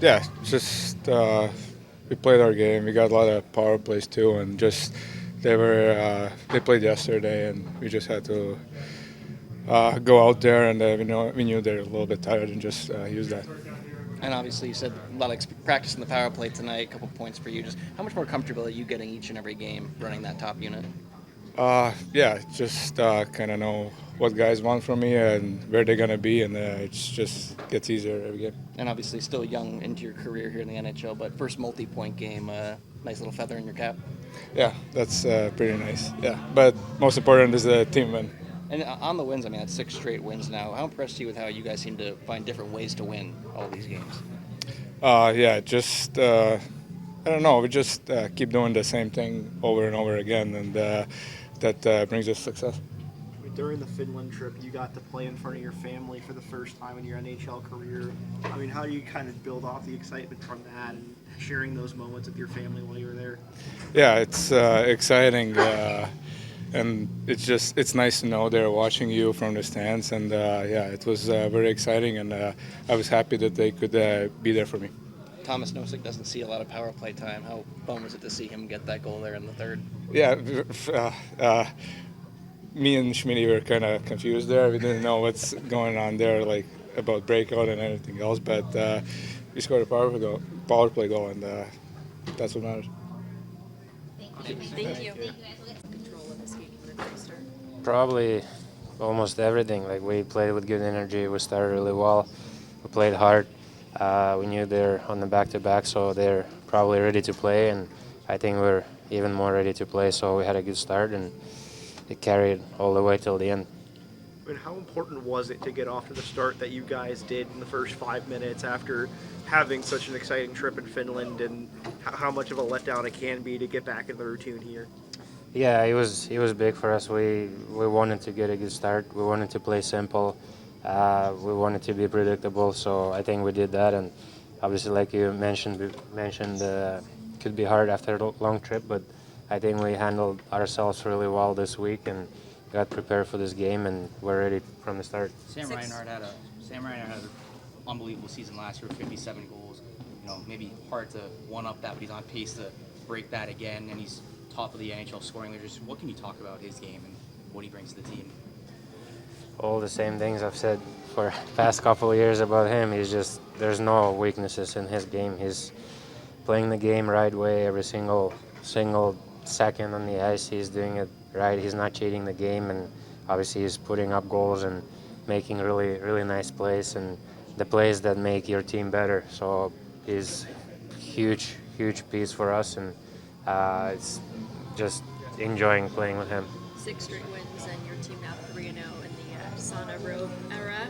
Yeah, just we played our game. We got a lot of power plays too, and just they played yesterday, and we just had to go out there, and we knew they're a little bit tired, and just use that. And obviously, you said a lot of practice in the power play tonight. A couple points for you. Just how much more comfortable are you getting each and every game running that top unit? Yeah, just kind of know what guys want from me and where they're gonna be, and it just gets easier every game. And obviously, still young into your career here in the NHL, but first multi-point game, nice little feather in your cap. Yeah, that's pretty nice. Yeah, but most important is the team win. And on the wins, I mean, that's 6 straight wins now. How impressed are you with how you guys seem to find different ways to win all these games? Yeah, just I don't know. We just keep doing the same thing over and over again, and that brings us success. During the Finland trip, you got to play in front of your family for the first time in your NHL career. I mean, how do you kind of build off the excitement from that and sharing those moments with your family while you were there? Yeah, it's exciting, and it's nice to know they're watching you from the stands, and yeah, it was very exciting, and I was happy that they could be there for me. Thomas Nosek doesn't see a lot of power play time. How fun was it to see him get that goal there in the third? Yeah. Me and Schmitty were kind of confused there. We didn't know what's going on there, like about breakout and anything else. But we scored a power play goal, and that's what matters. Thank you. Control of this game from the very start. Probably almost everything. Like we played with good energy. We started really well. We played hard. We knew they're on the back-to-back, so they're probably ready to play. And I think we're even more ready to play. So we had a good start, and it carried all the way till the end. I mean, how important was it to get off to the start that you guys did in the first 5 minutes after having such an exciting trip in Finland, and how much of a letdown it can be to get back in the routine here? Yeah, it was big for us. We wanted to get a good start. We wanted to play simple. We wanted to be predictable. So I think we did that. And obviously, like you mentioned, could be hard after a long trip, but I think we handled ourselves really well this week and got prepared for this game, and we're ready from the start. Sam Reinhart had an unbelievable season last year with 57 goals. You know, maybe hard to one-up that, but he's on pace to break that again, and he's top of the NHL scoring leaders. What can you talk about his game and what he brings to the team? All the same things I've said for the past couple of years about him. There's no weaknesses in his game. He's playing the game right way every single second on the ice. He's doing it right. He's not cheating the game, and obviously he's putting up goals and making really nice plays, and the plays that make your team better. So he's huge piece for us, and it's just enjoying playing with him. 6 straight wins, and your team now 3-0 in the Sauna Road era.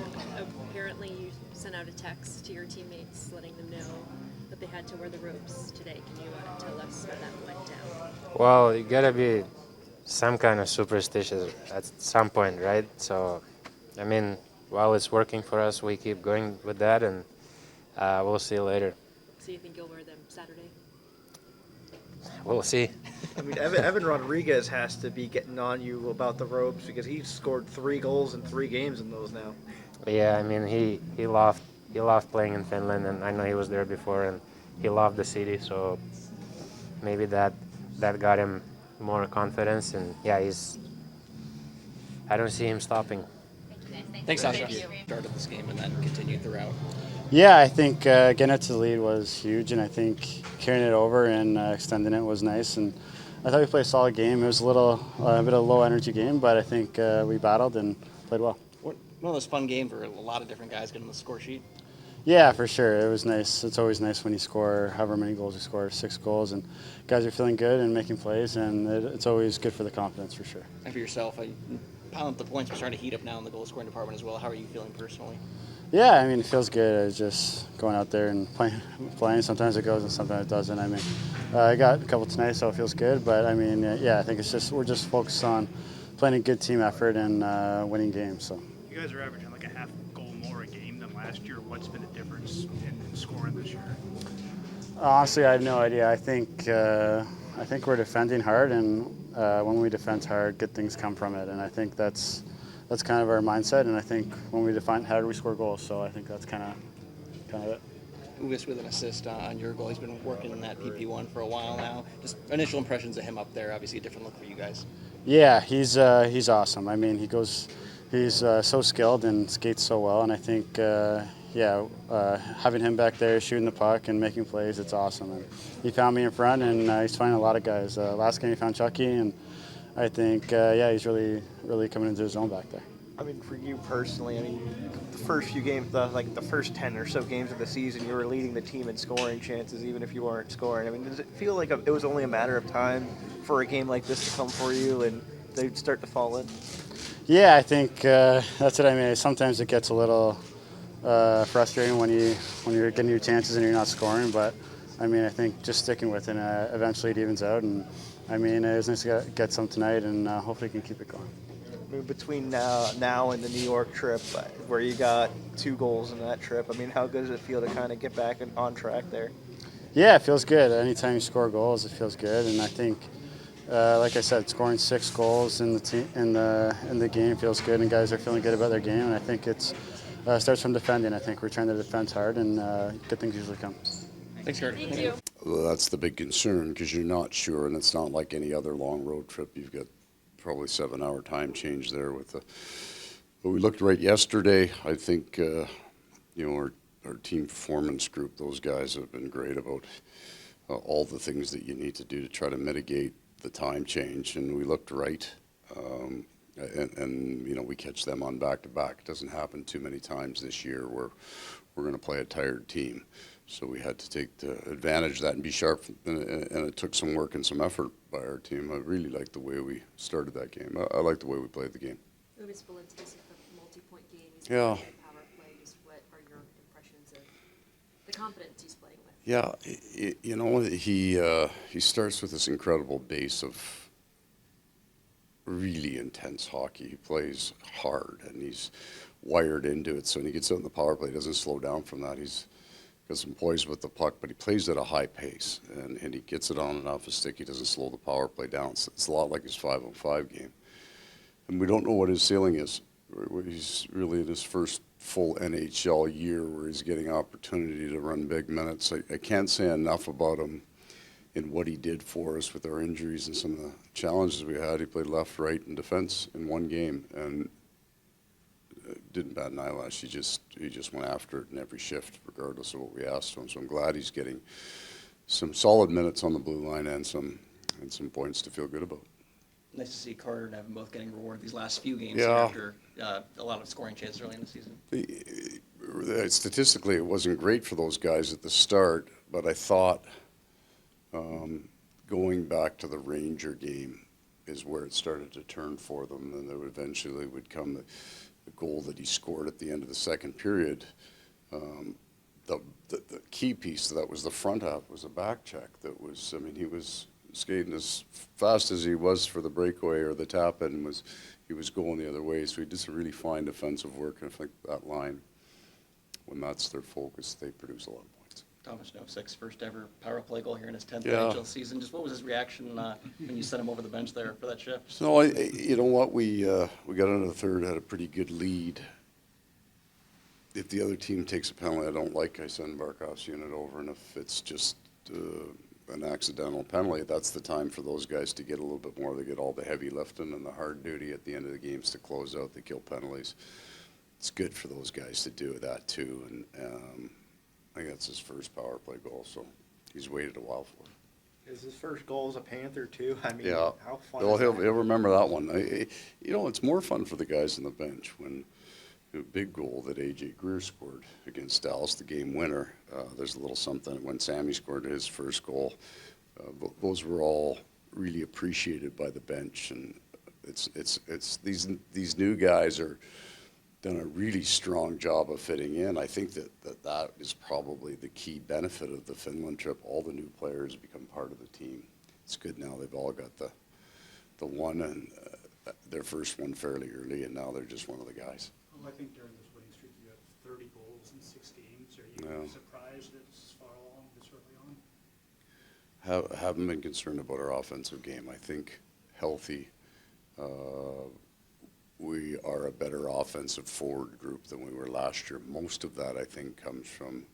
Apparently, you sent out a text to your teammates letting them know that they had to wear the ropes today. Can you tell us how that went down? Well, you gotta be some kind of superstitious at some point, right? So, I mean, while it's working for us, we keep going with that, and we'll see later. So you think you'll wear them Saturday? We'll see. I mean, Evan Rodriguez has to be getting on you about the ropes because he's scored 3 goals in 3 games in those now. Yeah, I mean, he loved playing in Finland, and I know he was there before, and he loved the city, so maybe that got him more confidence, and yeah, I don't see him stopping. Thanks, Sasha. Started this game and then continued throughout. Yeah, I think getting it to the lead was huge, and I think carrying it over and extending it was nice. And I thought we played a solid game. It was a bit of a low energy game, but I think we battled and played well. One of those fun games where a lot of different guys get on the score sheet. Yeah, for sure. It was nice. It's always nice when you score however many goals you score, 6 goals, and guys are feeling good and making plays, and it's always good for the confidence for sure. And for yourself, piling up the points are starting to heat up now in the goal scoring department as well. How are you feeling personally? Yeah, I mean, it feels good. It's just going out there and playing. Sometimes it goes and sometimes it doesn't. I mean, I got a couple tonight, so it feels good. But I mean, yeah, I think we're just focused on playing a good team effort and winning games. So. You guys are averaging like a half goal more a game than last year. What's been the difference in scoring this year? Honestly, I have no idea. I think we're defending hard, and when we defend hard, good things come from it. And I think that's kind of our mindset. And I think when we defend hard, we score goals. So I think that's kind of it. Uvis with an assist on your goal. He's been working in that PP1 for a while now. Just initial impressions of him up there. Obviously, a different look for you guys. Yeah, he's awesome. I mean, he's so skilled and skates so well, and I think having him back there shooting the puck and making plays, it's awesome. And he found me in front, and he's finding a lot of guys. Last game he found Chucky, and I think he's really coming into his own back there. I mean, for you personally, I mean, the first few games, the first 10 or so games of the season, you were leading the team in scoring chances, even if you weren't scoring. I mean, does it feel like it was only a matter of time for a game like this to come for you and they'd start to fall in? Yeah, I think that's what I mean. Sometimes it gets a little frustrating when you're getting your chances and you're not scoring. But I mean, I think just sticking with it, eventually it evens out. And I mean, it was nice to get some tonight, and hopefully we can keep it going. I mean, between now and the New York trip, where you got 2 goals in that trip, I mean, how good does it feel to kind of get back on track there? Yeah, it feels good. Anytime you score goals, it feels good. And I think, like I said, scoring 6 goals in the game feels good, and guys are feeling good about their game. And I think it starts from defending. I think we're trying to defend hard, and good things usually come. Thanks, Kurt. Thank you. Well, that's the big concern because you're not sure, and it's not like any other long road trip. You've got probably 7-hour time change there with the. But we looked right yesterday. I think our team performance group, those guys have been great about all the things that you need to do to try to mitigate the time change, and we looked right. And we catch them on back-to-back. It doesn't happen too many times this year where we're going to play a tired team. So we had to take the advantage of that and be sharp, and it took some work and some effort by our team. I really liked the way we started that game. I like the way we played the game. Uvis Balinskis with a multi-point game. He's Yeah. playing power play. Just what are your impressions of the confidence he's playing with? Yeah, he starts with this incredible base of really intense hockey. He plays hard, and he's wired into it. So when he gets out in the power play, he doesn't slow down from that. He's got some poise with the puck, but he plays at a high pace, and he gets it on and off his stick. He doesn't slow the power play down. So it's a lot like his 5-on-5 game. And we don't know what his ceiling is. He's really in his first full NHL year where he's getting opportunity to run big minutes. I can't say enough about him in what he did for us with our injuries and some of the challenges we had. He played left, right, and defense in one game, and didn't bat an eyelash. He just went after it in every shift, regardless of what we asked of him. So I'm glad he's getting some solid minutes on the blue line and some points to feel good about. Nice to see Carter and Evan both getting rewarded these last few games Yeah. after a lot of scoring chances early in the season. Statistically, it wasn't great for those guys at the start, but I thought going back to the Ranger game is where it started to turn for them, and there eventually would come the goal that he scored at the end of the second period. The key piece to that was the front half was a back check. He was skating as fast as he was for the breakaway or the tap in, he was going the other way. So he did some really fine defensive work, and I think that line, when that's their focus, they produce a lot of points. Thomas Novik's first ever power play goal here in his 10th Yeah. NHL season. Just what was his reaction when you sent him over the bench there for that shift? So you know what, we got into the third, had a pretty good lead. If the other team takes a penalty I don't like, I send Barkov's unit over, and if it's just an accidental penalty, that's the time for those guys to get a little bit more. They get all the heavy lifting and the hard duty at the end of the games to close out. They kill penalties. It's good for those guys to do that too, and I think that's his first power play goal, so he's waited a while for it. Is his first goal as a Panther too? I mean, Yeah, how fun well, is he'll that? remember that one. It's more fun for the guys on the bench when a big goal that A.J. Greer scored against Dallas, the game winner. There's a little something when Sammy scored his first goal. Those were all really appreciated by the bench, and it's these new guys are done a really strong job of fitting in. I think that is probably the key benefit of the Finland trip. All the new players become part of the team. It's good now. They've all got the one and their first one fairly early, and now they're just one of the guys. Well, I think during this winning streak you have 30 goals in 6 games. Are you Yeah. surprised that it's far along this early on? Haven't been concerned about our offensive game. I think healthy. We are a better offensive forward group than we were last year. Most of that, I think, comes from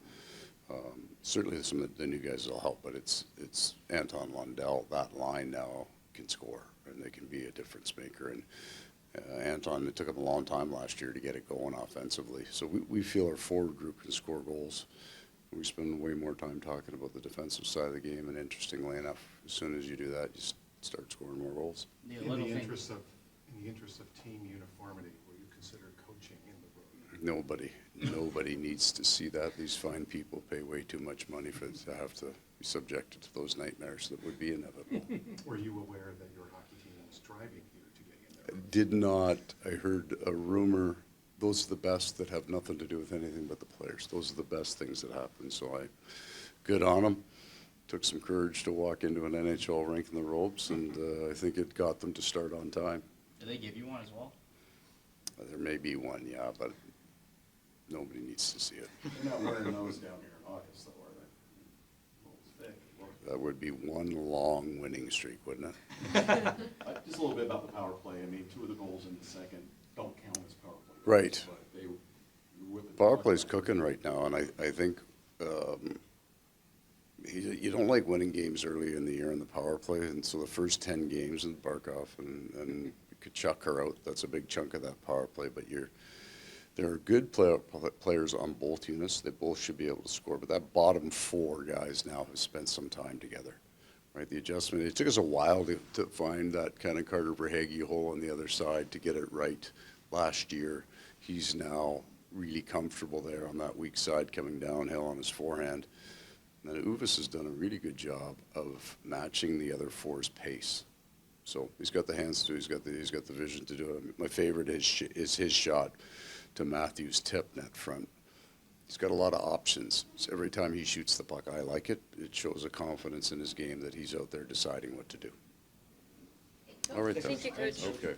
Certainly some of the new guys will help, but it's Anton Lundell. That line now can score, and they can be a difference maker. And Anton, it took him a long time last year to get it going offensively. So we feel our forward group can score goals. We spend way more time talking about the defensive side of the game, and interestingly enough, as soon as you do that, you start scoring more goals. The In little the thing. interest of team uniformity, will you consider coaching in the road? Nobody needs to see that. These fine people pay way too much money for to have to be subjected to those nightmares that would be inevitable. Were you aware that your hockey team was driving here to get in there? Did not. I heard a rumor. Those are the best that have nothing to do with anything but the players. Those are the best things that happen. So good on them. Took some courage to walk into an NHL rink in the ropes, and I think it got them to start on time. Did they give you one as well? There may be one, yeah, but nobody needs to see it. They're not wearing those down here in August, though, are they? Thick. That would be one long winning streak, wouldn't it? Just a little bit about the power play. I mean, 2 of the goals in the second don't count as power play. Right. But they, with the Power play's cooking right now, and I think you don't like winning games early in the year in the power play, and so the first 10 games in Barkov and you could chuck her out. That's a big chunk of that power play, but there are good players on both units. They both should be able to score, but that bottom 4 guys now have spent some time together. Right, the adjustment, it took us a while to find that kind of Carter Verhaeghe hole on the other side to get it right last year. He's now really comfortable there on that weak side coming downhill on his forehand. And then Uvis has done a really good job of matching the other 4's pace. So he's got the hands to, he's got the vision to do it. My favorite is his shot to Matthews' tip net front. He's got a lot of options. So every time he shoots the puck, I like it. It shows a confidence in his game that he's out there deciding what to do. All right, Thank you, Coach. Okay.